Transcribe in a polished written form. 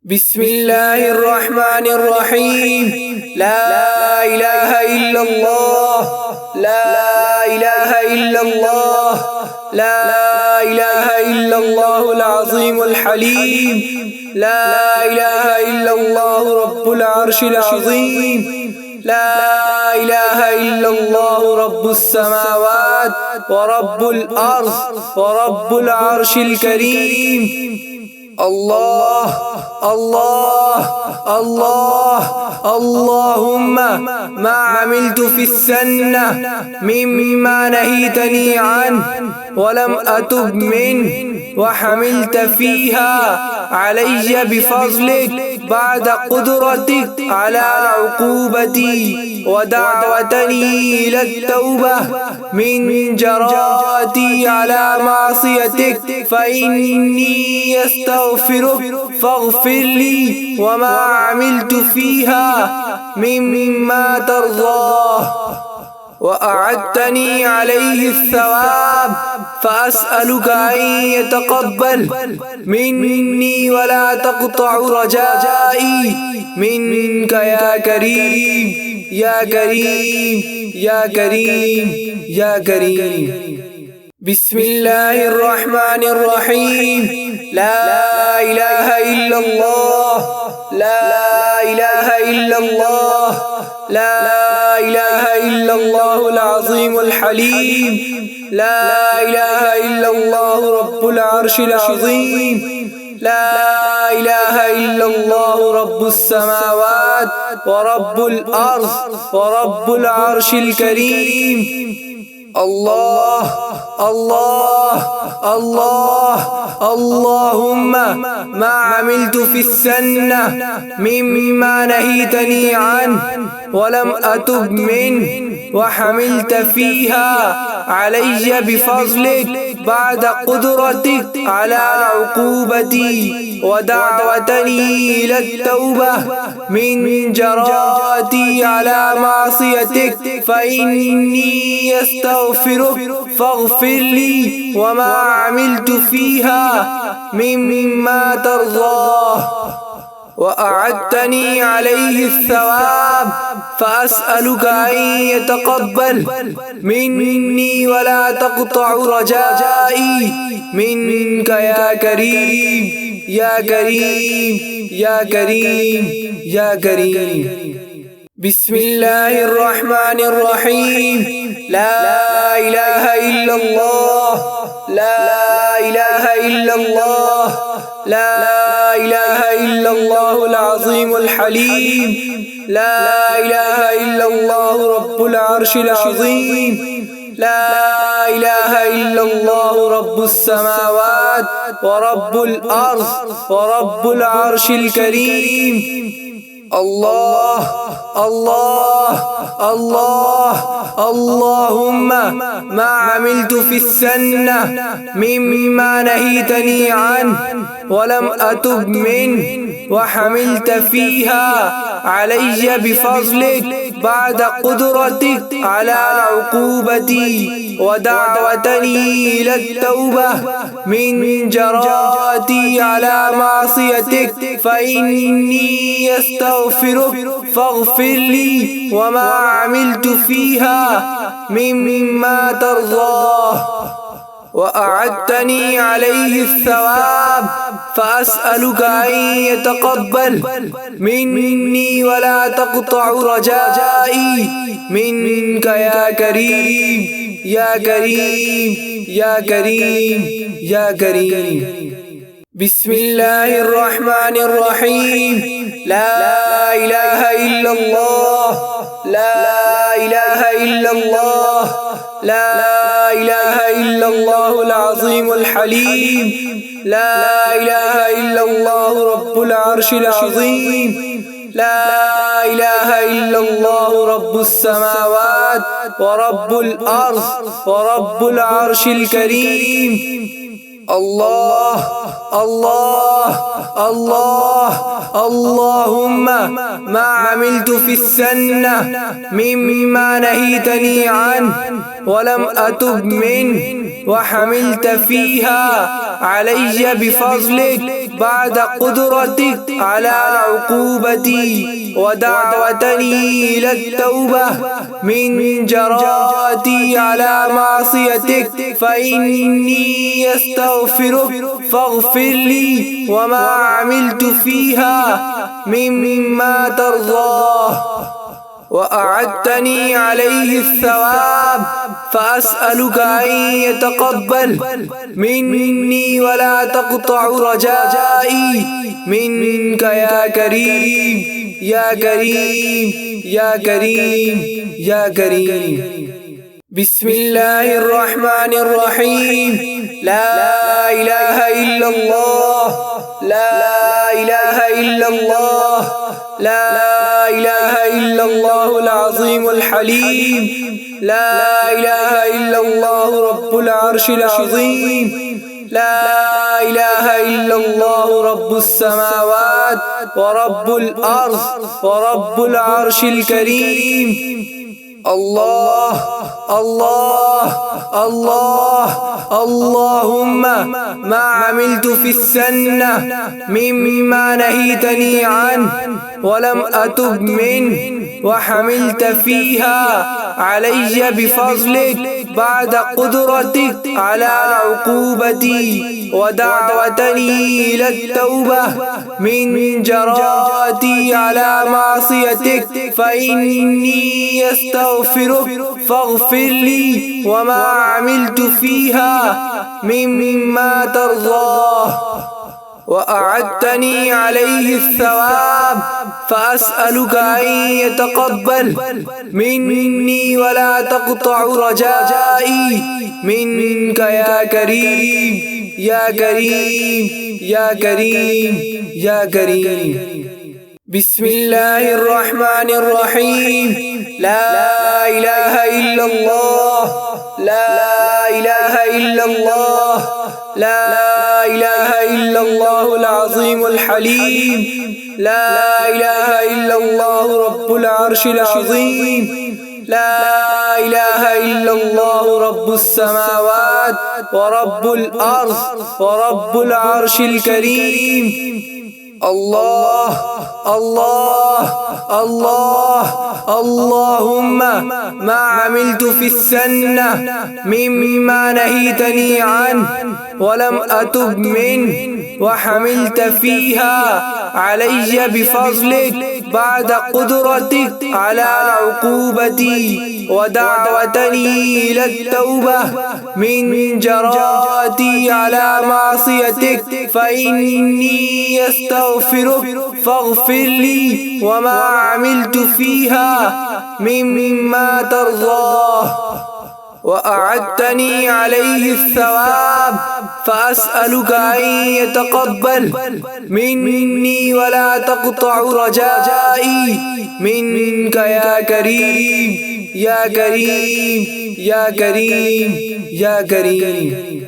बिस्मिल्लाहिर्रहमानिर्रहीम। ला इलाहा इल्लल्लाह, ला इलाहा इल्लल्लाह, ला इलाहा इल्लल्लाहुल अज़ीमुल हलीम, ला इलाहा इल्लल्लाहु रब्बुल अर्शिल अज़ीम, ला इलाहा इल्लल्लाहु रब्बुस समावात व रब्बुल अर्ज़ व रब्बुल अर्शिल करीम। अल्लाह अल्लाह अल्लाह अल्लाहुम्मा मा अमिलतु फिस्सन्ना मिम्मा नहीतनी अन्हु वलम अतुब मिन्हु व हमिलत फीहा अलय्य बिफज़लिक बाद कुदरतिक अला उक़ूबती व दअवतनी इला तौबह मिन जराती अला मासियतिक फ़इन्नी अस्तग़फिरुक फ़ग़फ़िर ली वमा अमिलतु फ़ीहा मिम्मा तर्ज़ाह वअअदतनी अलैहि الثواب فأسأलुक अन यतक़ब्बल मिन्नी वला तक़तअ रजाई मिनक या करीम या करीम या करीम या करीम। बिस्मिल्लाहिर्रहमानिर्रहीम। ला इलाहा इल्लल्लाह, ला इलाहा इल्लल्लाह, ला इलाहा इल्लल्लाहुल अज़ीमुल हलीम, ला इलाहा इल्लल्लाहु रब्बुल अर्शिल अज़ीम, ला इलाहा इल्लल्लाहु रब्बुस समावात व रब्बुल अर्ज़ व रब्बुल अर्शिल करीम। अल्लाह अल्लाह अल्लाह अल्लाहुम्मा मा अमिलतु फिस्सन्ना मिम्मा नहीतनी अन्हु वलम अतुब मिन्हु व हमिलत फीहा अलय्य बिफज़लिक बाद कुदरतिक अला उक़ूबती व दअवतनी इला तौबह मिन जराती अला मासियतिक फ़इन्नी अस्तग़फिरुक फ़ग़फ़िर ली वमा अमिलतु फ़ीहा मिम्मा तर्ज़ाह वअअदतनी अलैहि الثواب فأسأलुक अन यतक़ब्बल मिन्नी वला तक़तअ रजाई मिनक या करीम या करीम या करीम या करीम। बिस्मिल्लाहिर्रहमानिर्रहीम। ला इलाहा इल्लल्लाह, ला इलाहा इल्लल्लाह, ला इलाहा इल्लल्लाहुल अज़ीमुल हलीम, ला इलाहा इल्लल्लाहु रब्बुल अर्शिल अज़ीम, ला इलाहा इल्लल्लाहु रब्बुस समावात व रब्बुल अर्ज़ व रब्बुल अर्शिल करीम। अल्लाह अल्लाह अल्लाह अल्लाहुम्मा मा अमिलतु फिस्सन्ना मिम्मा नहीतनी अन्हु वलम अतुब मिन्हु व हमिलत फीहा अलय्य बिफज़लिक बाद कुदरतिक अला उक़ूबती व दअवतनी इला तौबह मिन जराती अला मासियतिक फ़इन्नी अस्तग़फिरुक फ़ग़फ़िर ली वमा अमिलतु फ़ीहा मिम्मा तर्ज़ाह वअअदतनी अलैहि الثواب فأسأलुक अन यतक़ब्बल मिन्नी वला तक़तअ रजाई मिनक या करीम या करीम या करीम या करीम। बिस्मिल्लाहिर्रहमानिर्रहीम। ला इलाहा इल्लल्लाह, ला इलाहा इल्लल्लाह, ला इलाहा इल्लल्लाहुल अज़ीमुल हलीम, ला इलाहा इल्लल्लाहु रब्बुल अर्शिल अज़ीम, ला इलाहा इल्लल्लाहु रब्बुस समावात व रब्बुल अर्ज़ व रब्बुल अर्शिल करीम। अल्लाह अल्लाह अल्लाह अल्लाहुम्मा मा अमिलतु फिस्सन्ना मिम्मा नहीतनी अन्हु वलम अतुब मिन्हु وحملت فيها علي بفضلك بعد قدرتك على عقوبتي ودعوتني إلى التوبة من جراتي على معصيتك فإني أستغفرك فاغفر لي وما عملت فيها مما ترضاه وأعدتني عليه الثواب فأسألك أن يتقبل مني ولا تقطع رجائي منك يا كريم يا كريم يا كريم يا كريم. بسم الله الرحمن الرحيم. لا إله إلا الله لا إله إلا الله لا إله إلا الله العظيم الحليم. لا إله إلا الله رب العرش العظيم. لا إله إلا الله رب السماوات ورب الأرض ورب العرش الكريم. الله الله الله اللهم ما عملت في السنة مما نهيتني عنه ولم أتب منه وحملت فيها علي بفضلك بعد قدرتك على عقوبتي ودعوتني إلى التوبة من جراتي على معصيتك فإني أستغفرك فاغفر لي وما عملت فيها مما ترضاه وأعدتني عليه الثواب فأسألك أن يتقبل مني ولا تقطع رجائي منك يا كريم يا كريم يا كريم يا كريم. بسم الله الرحمن الرحيم. لا إله إلا الله لا إله إلا الله لا إله إلا الله العظيم الحليم. لا إله إلا الله رب العرش العظيم. لا إله إلا الله رب السماوات ورب الأرض ورب العرش الكريم. الله الله الله اللهم ما عملت في السنة مما نهيتني عنه ولم أتب منه وحملت فيها علي بفضلك بعد قدرتك على عقوبتي ودعوتني إلى التوبة من جراتي على معصيتك فإني أستغفرك فاغفر لي وما عملت فيها مما ترضاه وأعدتني عليه الثواب فأسألك أن يتقبل مني ولا تقطع رجائي منك يا كريم يا كريم يا كريم يا كريم.